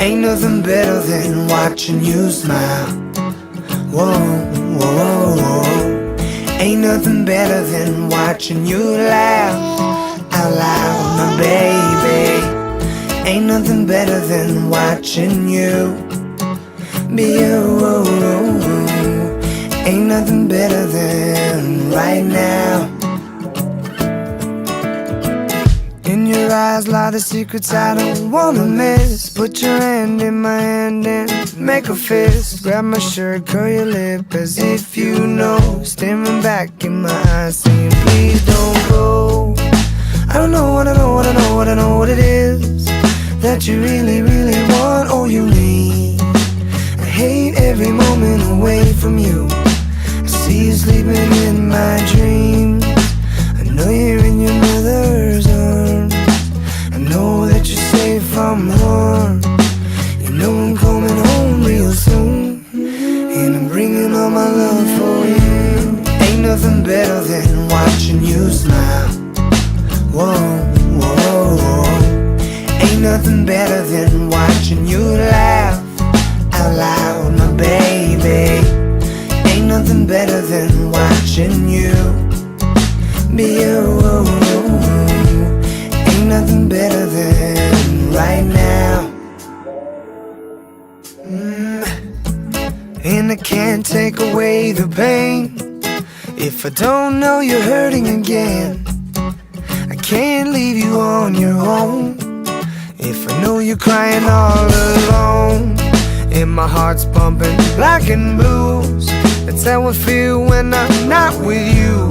Ain't nothing better than watching you smile. Whoa, whoa, whoa, whoa. Ain't nothing better than watching you laugh out loud, my baby. Ain't nothing better than watching you be you. Ain't nothing better than right now. In your eyes lie the secrets I don't wanna miss. Put your hand in my hand and make a fist. Grab my shirt, curl your lip as if you know. Staring back in my eyes saying please don't go. I don't know what I know, what I know, what I know what it is that you really, really want or you need. I hate every moment away from you. I see you sleeping in my dreams. I know you're in your mother's arms. I know that you're safe from harm. You know I'm coming home real soon, and I'm bringing all my love for you. Ain't nothing better than watching you smile. Whoa, whoa, whoa. Ain't nothing better than watching you laugh out loud, my baby. Ain't nothing better than watching you be you. Ain't nothing better than right now. And I can't take away the pain if I don't know you're hurting again. I can't leave you on your own if I know you're crying all alone. And my heart's pumping black and blues. That's how I feel when I'm not with you.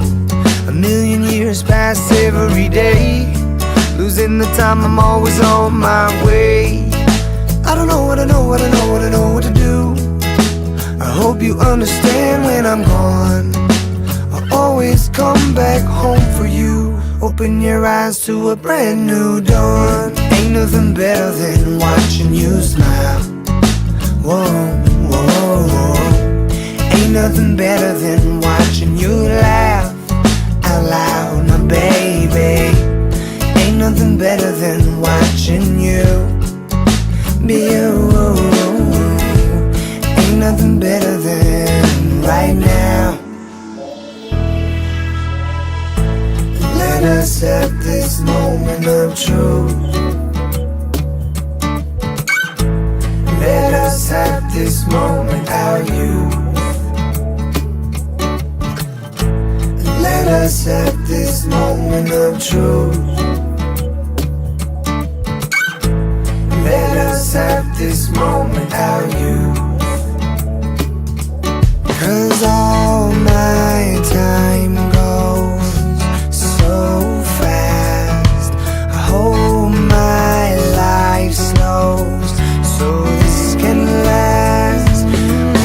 A million years pass every day, losing the time, I'm always on my way. I don't know what I know, what I know, what I know what to do. I hope you understand when I'm gone. I'll always come back home for you. Open your eyes to a brand new dawn. Ain't nothing better than watching you smile. Whoa, whoa, whoa. Ain't nothing better than watching you laugh out loud, my baby. Ain't nothing better than watching you be you. Ain't nothing better than right now. Let us have this moment of truth. Let us have this moment, our youth. Let us have this moment of truth. Let us have this moment, our youth. 'Cause all my time goes so fast. I hope my life slows so this can last.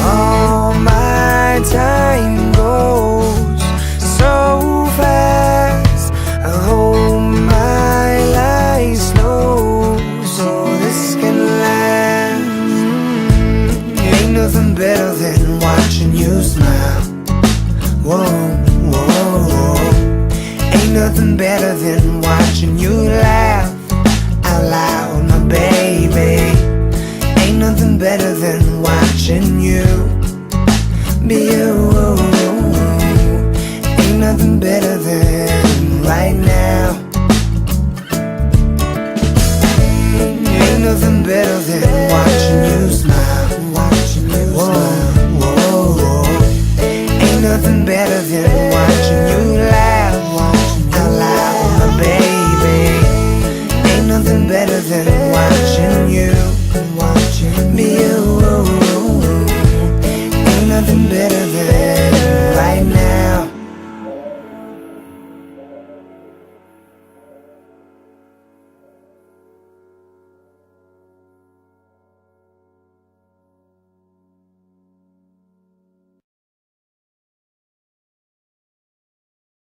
All my time goes so fast. I hope my life slows so this can last. Ain't nothing better than watching you smile. Whoa, whoa, whoa. Ain't nothing better than watching you laugh out loud, my baby. Ain't nothing better than watching you be you. Ain't nothing better than